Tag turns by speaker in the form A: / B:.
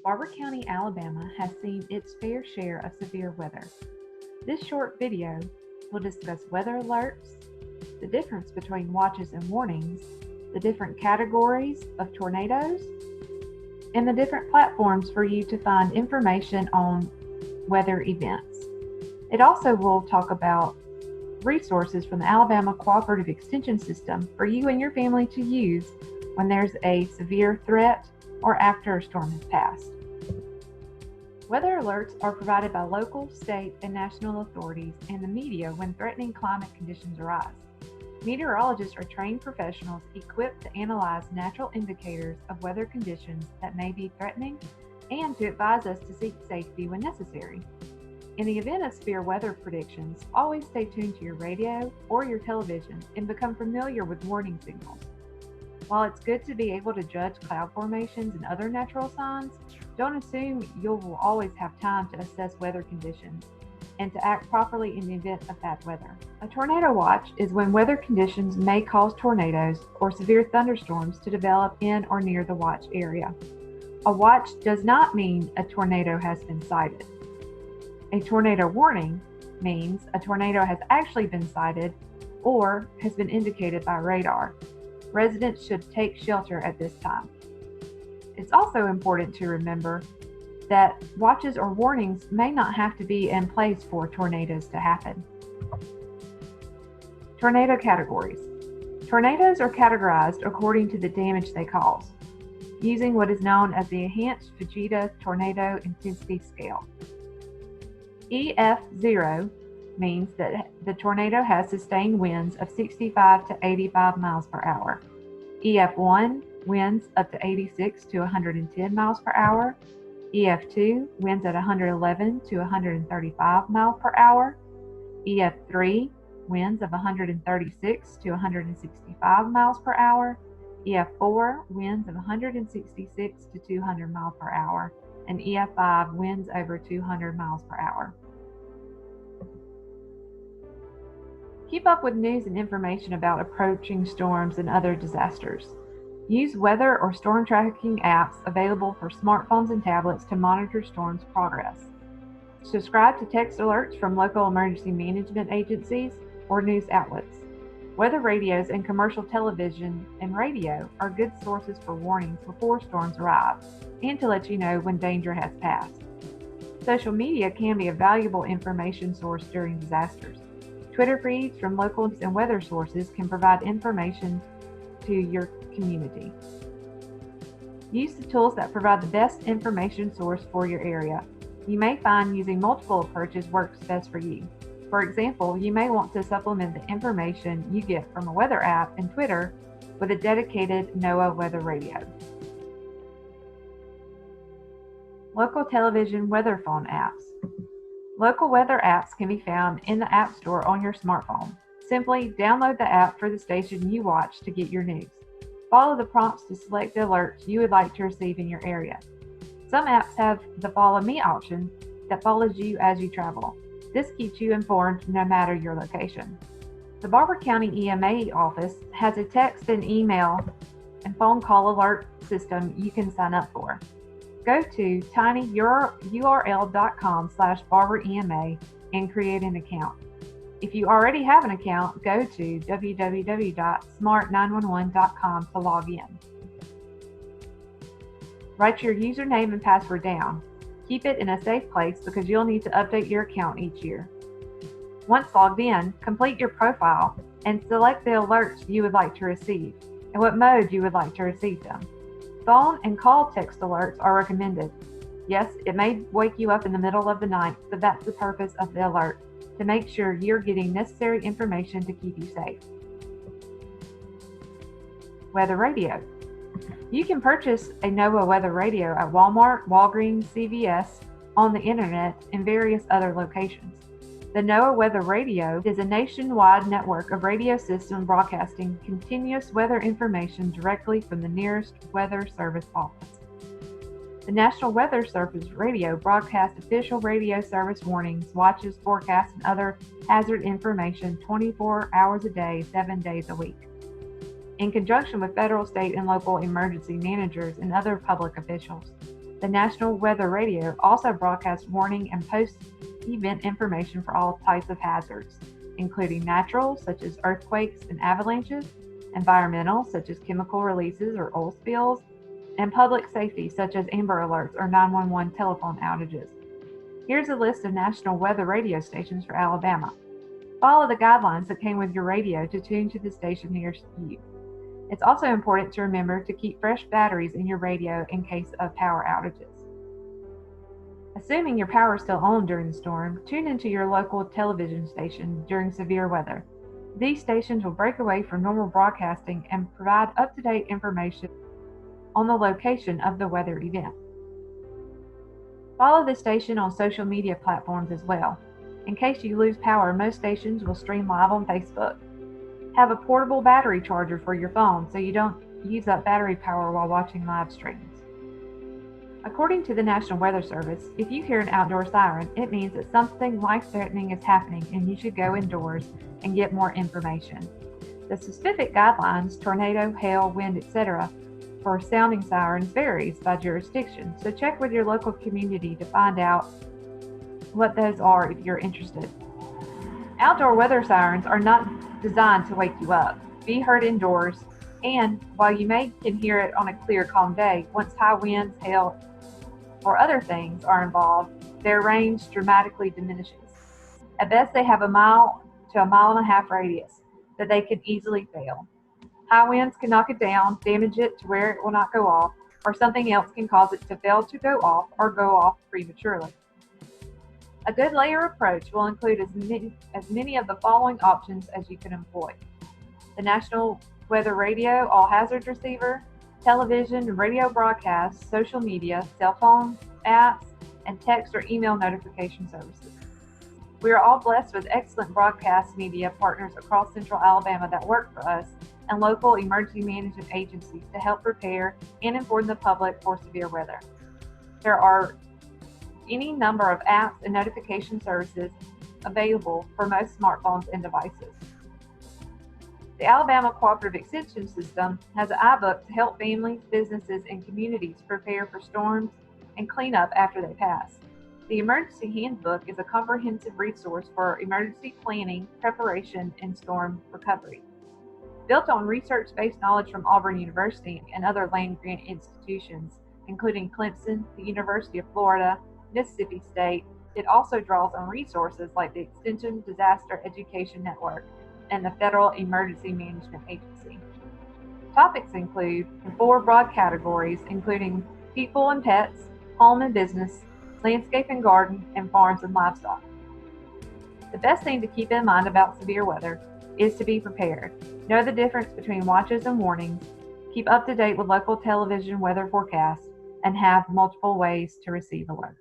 A: Barbour County, Alabama has seen its fair share of severe weather. This short video will discuss weather alerts, the difference between watches and warnings, the different categories of tornadoes, and the different platforms for you to find information on weather events. It also will talk about resources from the Alabama Cooperative Extension System for you and your family to use when there's a severe threat or after a storm has passed. Weather alerts are provided by local, state, and national authorities and the media when threatening climate conditions arise. Meteorologists are trained professionals equipped to analyze natural indicators of weather conditions that may be threatening and to advise us to seek safety when necessary. In the event of severe weather predictions, always stay tuned to your radio or your television and become familiar with warning signals. While it's good to be able to judge cloud formations and other natural signs, don't assume you will always have time to assess weather conditions and to act properly in the event of bad weather. A tornado watch is when weather conditions may cause tornadoes or severe thunderstorms to develop in or near the watch area. A watch does not mean a tornado has been sighted. A tornado warning means a tornado has actually been sighted or has been indicated by radar. Residents should take shelter at this time. It's also important to remember that watches or warnings may not have to be in place for tornadoes to happen. Tornado categories. Tornadoes are categorized according to the damage they cause, using what is known as the Enhanced Fujita Tornado Intensity Scale. EF0 means that the tornado has sustained winds of 65 to 85 miles per hour. EF1, winds up to 86 to 110 miles per hour. EF2, winds at 111 to 135 miles per hour. EF3, winds of 136 to 165 miles per hour. EF4, winds of 166 to 200 miles per hour. And EF5, winds over 200 miles per hour. Keep up with news and information about approaching storms and other disasters. Use weather or storm tracking apps available for smartphones and tablets to monitor storms' progress. Subscribe to text alerts from local emergency management agencies or news outlets. Weather radios and commercial television and radio are good sources for warnings before storms arrive and to let you know when danger has passed. Social media can be a valuable information source during disasters. Twitter feeds from local and weather sources can provide information to your community. Use the tools that provide the best information source for your area. You may find using multiple approaches works best for you. For example, you may want to supplement the information you get from a weather app and Twitter with a dedicated NOAA weather radio. Local television weather phone apps. Local weather apps can be found in the App Store on your smartphone. Simply download the app for the station you watch to get your news. Follow the prompts to select the alerts you would like to receive in your area. Some apps have the Follow Me option that follows you as you travel. This keeps you informed no matter your location. The Barbour County EMA office has a text and email and phone call alert system you can sign up for. Go to tinyurl.com/Barbour EMA and create an account. If you already have an account, go to www.smart911.com to log in. Write your username and password down. Keep it in a safe place because you'll need to update your account each year. Once logged in, complete your profile and select the alerts you would like to receive and what mode you would like to receive them. Phone and call text alerts are recommended. Yes, it may wake you up in the middle of the night, but that's the purpose of the alert, to make sure you're getting necessary information to keep you safe. Weather radio. You can purchase a NOAA weather radio at Walmart, Walgreens, CVS, on the internet, and various other locations. The NOAA Weather Radio is a nationwide network of radio systems broadcasting continuous weather information directly from the nearest Weather Service office. The National Weather Service Radio broadcasts official radio service warnings, watches, forecasts, and other hazard information 24 hours a day, 7 days a week. In conjunction with federal, state, and local emergency managers and other public officials, The National Weather Radio also broadcasts warning and post-event information for all types of hazards, including natural, such as earthquakes and avalanches, environmental, such as chemical releases or oil spills, and public safety, such as Amber Alerts or 911 telephone outages. Here's a list of national weather radio stations for Alabama. Follow the guidelines that came with your radio to tune to the station near you. It's also important to remember to keep fresh batteries in your radio in case of power outages. Assuming your power is still on during the storm, tune into your local television station during severe weather. These stations will break away from normal broadcasting and provide up-to-date information on the location of the weather event. Follow the station on social media platforms as well. In case you lose power, most stations will stream live on Facebook. Have a portable battery charger for your phone so you don't use up battery power while watching live streams. According to the National Weather Service, if you hear an outdoor siren, it means that something life-threatening is happening and you should go indoors and get more information. The specific guidelines, tornado, hail, wind, etc., for sounding sirens varies by jurisdiction, so check with your local community to find out what those are if you're interested. Outdoor weather sirens are not designed to wake you up. Be heard indoors, and while you can hear it on a clear, calm day, once high winds, hail, or other things are involved, their range dramatically diminishes. At best, they have a mile to a mile and a half radius, but they can easily fail. High winds can knock it down, damage it to where it will not go off, or something else can cause it to fail to go off or go off prematurely. A good layer approach will include as many of the following options as you can employ: the National Weather Radio all-hazard receiver, television and radio broadcasts, social media, cell phone apps, and text or email notification services. We are all blessed with excellent broadcast media partners across Central Alabama that work for us and local emergency management agencies to help prepare and inform the public for severe weather. There are any number of apps and notification services available for most smartphones and devices. The Alabama Cooperative Extension System has an iBook to help families, businesses, and communities prepare for storms and clean up after they pass. The Emergency Handbook is a comprehensive resource for emergency planning, preparation, and storm recovery. Built on research-based knowledge from Auburn University and other land-grant institutions, including Clemson, the University of Florida, Mississippi State, it also draws on resources like the Extension Disaster Education Network and the Federal Emergency Management Agency. Topics include 4 broad categories, including people and pets, home and business, landscape and garden, and farms and livestock. The best thing to keep in mind about severe weather is to be prepared. Know the difference between watches and warnings, keep up to date with local television weather forecasts, and have multiple ways to receive alerts.